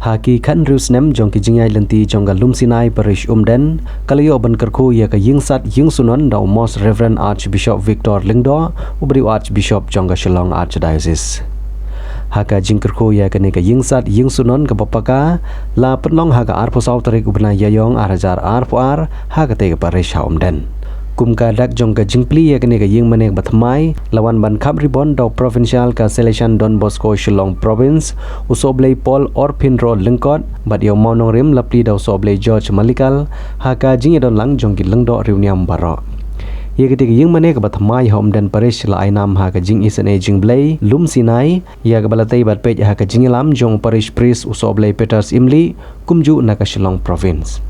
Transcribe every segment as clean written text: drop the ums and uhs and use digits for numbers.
Haki kan rusnem jong ki jingai lenti jong ga lumsinai parish umden kalayo ban kerku ya ka yingsat yingsunon da Most Reverend Archbishop Victor Lingdo ubri Archbishop jong ga Shillong Archdiocese. Haka jingkerku ya kene ka yingsat yingsunon ka papaka la penlong haka arpo saw tarik ubna yayong arajar arpoar haka te ka parish ha umden. Kumka dak jong ka jingpli ya kene ka ying manek batmai lawan ban khap ribon do provincial ka selection Don Bosco Shillong province usoblei Paul Orpin Road Lengkot bat yo monong rim lapli do soblei George Malikal haka jing don lang jong ki lengdo riuniam baro ye kete ka ying manek batmai hom dan parish la ainam haka jing isane jing blei lum sinai ya ka balatei bat pej haka jing lam jong parish priest usoblei Peters Imli kumju na ka Shillong province.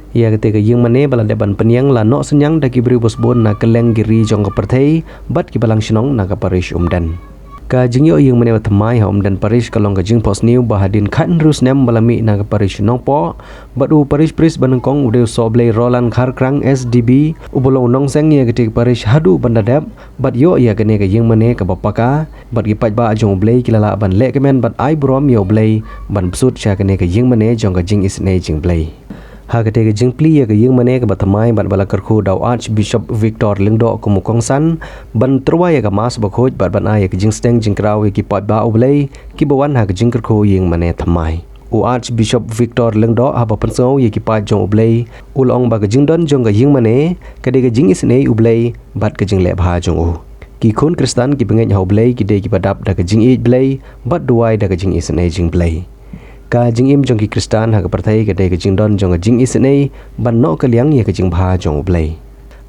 Ya ketika yang mana baladeban penyang la nok senyang daki beri bosbon na keleng giri jong ke pertai bat ki balang sinong na ka parish umdan. Ka jingyo yang mana batamai ha umdan parish kalong ka jing pos new bahadin kan rus nem balami na ka parish nong po bat u parish pris banengkong ude soblei Roland Kharkrang SDB ubolong nong seng ya ketika parish hadu bandadap bat yo ya kene ka yang mana ka bapaka bat ki paj ba jong blei kilala ban lek kemen bat ai brom yo blei ban psut sha kene ka yang mana jong ka jing isne jing blei. Haka tega jingpli ya ka yung mane ka batamai bat bala kerku daw Archbishop Victor Lingdo kumukong san ban terwa ya ka mas bakhoj bat ban ay ka jing steng jing kraw ki pat ba ublei ki bawan ha ka jing kerku yung mane thamai u Archbishop Victor Lingdo ha ba pensau ya ki pat jong ublei ulong ba ka jing don jong ka yung mane ka de ka jing isne ublei bat ka jing le bha jong u ki khon Kristan ki bengej ha ublei ki de ki badap da ka jing i blei bat duai da ka jing isne jing blei. Ka jing im jong ki Kristan ha ka perthai ka dei ka jing don jong ka jing isne ban no ka liang ye ka jing bha jong ublei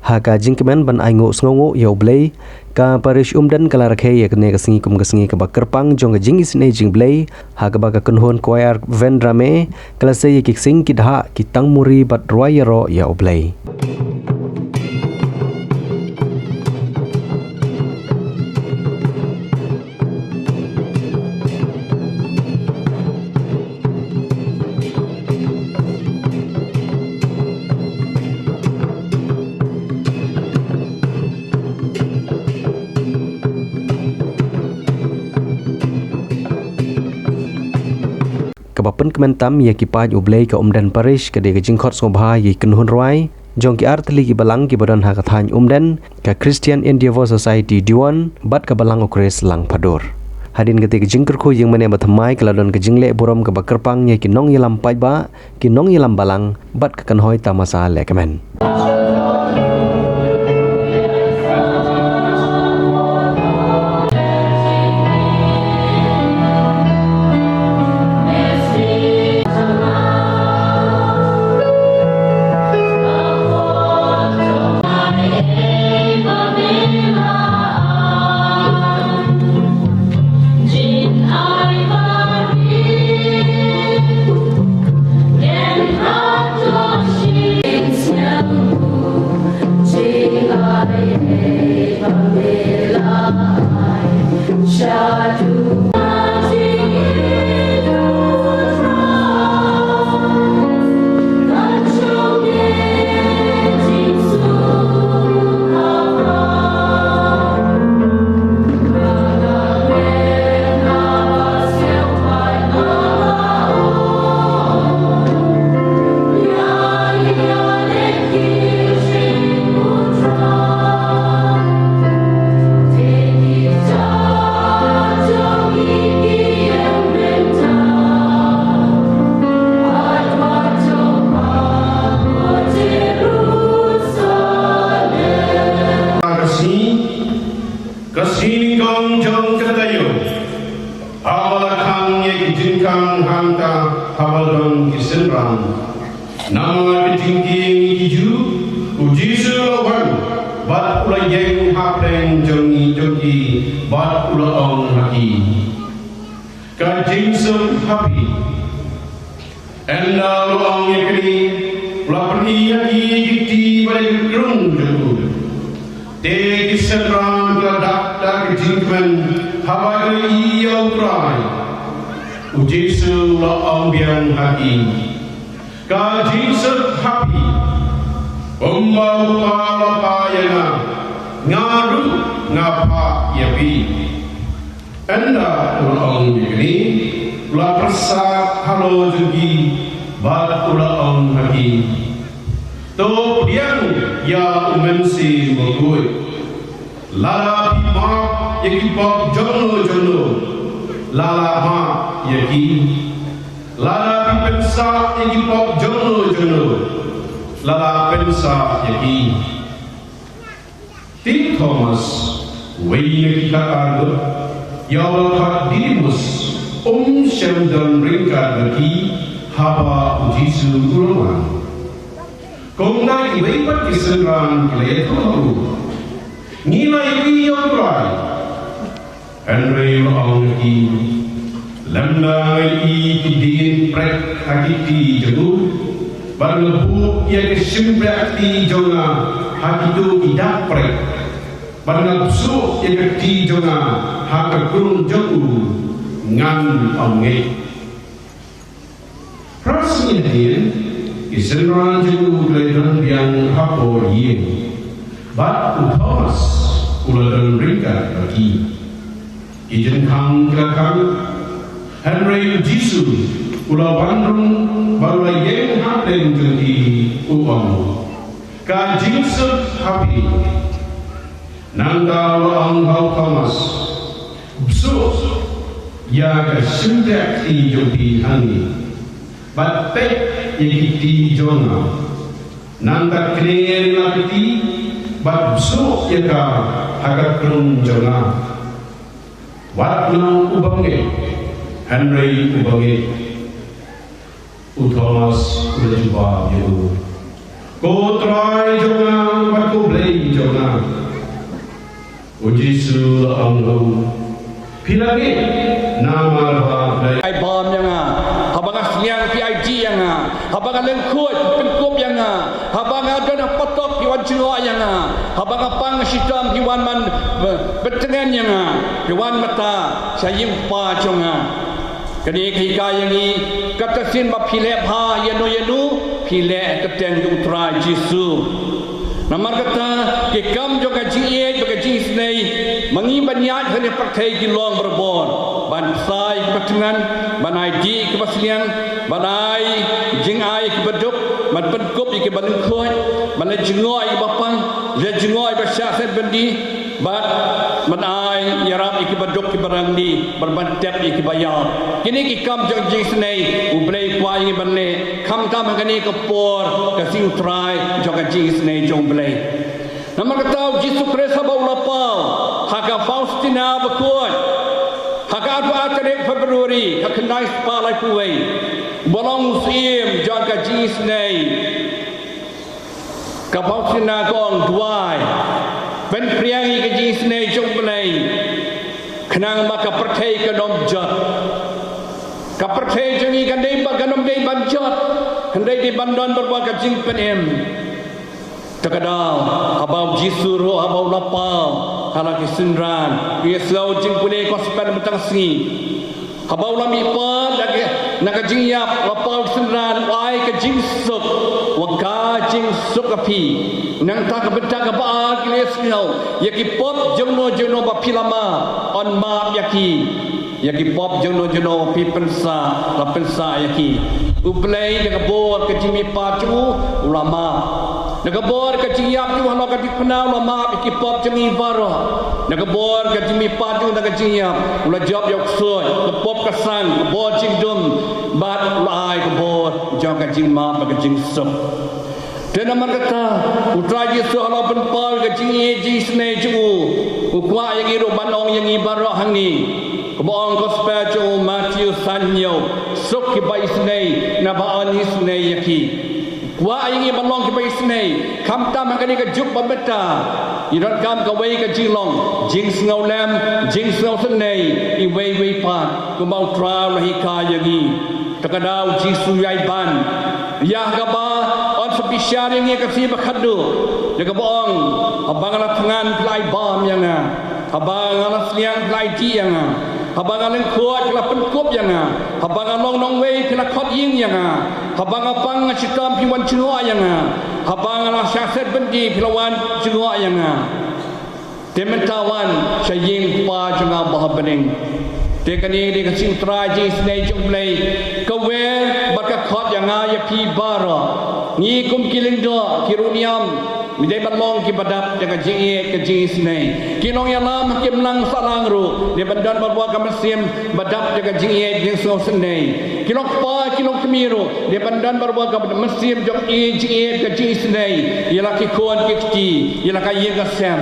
ha ka jing kemen ban ai ngo sngongo ye ublei ka parish umdan kala rakhe ye ka ne ka singi kum ka singi ka bakerpang jong ka jing isne jing blei ha ka ba ka kunhon choir vendrame kala se ye ki sing ki dha ki tang muri bat royero ye ublei. Kabapen kementam ya ki paj ublei ka umdan parish ka de ka jingkhot ngobha ye kenhun roi jong ki artli ki balang ki badan ha ka than umdan ka Christian Endeavor Society Diwan bat ka balang okres lang padur hadin ketika jingker khu yang mane bathamai kaladon ka jingle borom ka bakerpang ye ki nong yelam paj ba ki nong yelam balang bat ka kanhoi tamasa le kemen. Nama ketinggi hiju ujisu lawan bat ulah yang hapeng jongi bat ulah ong haki kajing sum happy enda ong yekri ulah pergi haki giti balik gerung jengku te kiserang keladak dak jingmen hawa iya utrai ujisu ulah ong biang haki Kaji happy Umbau kala payana Ngaru ngapa yapi Anda ulong begini ula persa halo jugi bat ula on haki to piang ya umensi mogoi lala pima yaki pop jono lala ma yaki lala pipensa yaki pop jono lala pensa yaki Tim Thomas Wayne Kikakardo Yawal Dimus Shamdan Ringka Baki Haba Ujisu Uruman Kongna Iwaipat Kisenran Kleto Nilai Iyongrai Henry Aungki Lamda I Kidin Prek Hakiti Jagu Barlebu Yang Simprakti Jonga Hakitu Idak Prek Barnabsu Yang Kiti Jonga Hakakurung Jagu Ngan Aungi Prasnya Din Kisenran Jagu Gledan Yang Hapo Yin Bat Thomas Uladan Ringka Baki Ijen Kang Kelakang Henry Jisu Ula Bandung Balwa Yang Hapen Jadi Uang Ka Jinsut Hapi Nanda Waang Hau Thomas Bsu Ya Ka Sintek Ti Jopi Hangi Bat Pek Yikiti Jonga Nanda Kneri Lakiti Bat Bsu Ya Ka Hagat Kelung Jonga Wat Nang Ubange Henry Ubange Thomas Ulejuba Yehu Ko try Jonga Wat Ko Blay Jonga Ujisu Anghu Pilagi Nama Ba Blay Ai bom yang habang siang PIG yang habang lengkut pengkup yang habang ada potok piwan cua yang habang apang sistem piwan man bertengan yang piwan mata sayim pa jonga kini kaya yang ni kata sin ba pile pa yenu pile keteng utra Jisu namar kata ke kam joka jiet bagi jis nei mangi banyat hanya pakai gilong berbon ban sai kepentingan ban ID kepaslian ban ai jing ai kebeduk ban penkup ke ban khoi ban jengoi bapang le jengoi basyaset bendi ban ban ai yarap ke beduk ke barang di berban tap ke bayar kini ki kam jok jing snei ublei kwai ban le kam tam kani ke por ke sing try jok jing snei jong blei nama kata Yesus Kristus baulapau haka Faustina bakut haka apa tarik Februari haka nice palai kuai bolong sim jaga Yesus nei ka Faustina gong duai ben priangi ke Yesus nei jong blei kenang maka pertai ke nom jot ka pertai jengi kan dei ba ganom dei ban jot handai di bandon berbagai jing penem takadal abau Jisu roh abau lapau kalau kesenran dia selalu jing pulih kospel betang sengi abau lami pan nak jing yap lapau kesenran wai ke jing suk waka jing suk api nang tak betang ke baal kiles ngau yaki pop jengno ba pilama on map yaki pop jengno pi pensa la pensa yaki ublei dengan bor ke jimi patu ulama Nagabor ka jiyap tu halo ka dipnau lama ikipop jengi baro. Nagabor ka jimi patu naga jiyap ula job yok soy pop ka sang bor jing dum bat lai ka bor jong ka jing ma ka jing sok. Dan nama kata utra Yesus halo ben pol ka jingi ji snei ju ukwa yang iru banong yang ibaro hangi. Kebong gospel ju Matthew sanyo sok ki bai snei na ba ani snei yaki. Wa ingi balong ke bai snei kam tam ka ni ka juk ba beta irat kam ka wei ka jilong jing ngau lam jing ngau snei I wei pa ku mau tra la hi ka yagi takadau Jisu yai ban ya ka ba on spesial yang ka si ba khadu ya ka bong abang la tangan lai bam yang abang la sliang lai ji yang habang aleng kuat kala penkup yang habang along nong wei kala khot ying yang habang apang sitam piwan chinua yang habang ala syaset bendi pilawan chinua yang tementawan saying pa janga bah bening Dia kini dia kasih utara je senai jom play. Kawe baka khot yang ngaya pi bara. Ni kum kiling do kiruniam. Midai balong ki badap dengan jingie ke jingie senai. Kinong yang lam kim lang sarang ru. Dia bandan berbuat kamesim badap dengan jingie jing so senai. Kinong pa kinong kemiru. Dia bandan berbuat kamesim jom jingie ke jingie senai. Ialah ki kuan ki kti. Ialah kaya ke sem.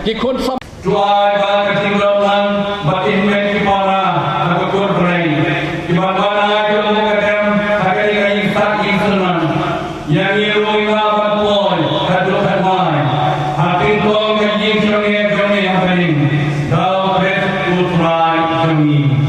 Ki kun sam. Tuai bang ketinggalan batin men kipara aku kur berai. Kibana itu mengadam hari ini saat ini senang. Yang iru ingat boy kadu kadmai. Hati kong yang jing yang paling. Kau bet utrai kami.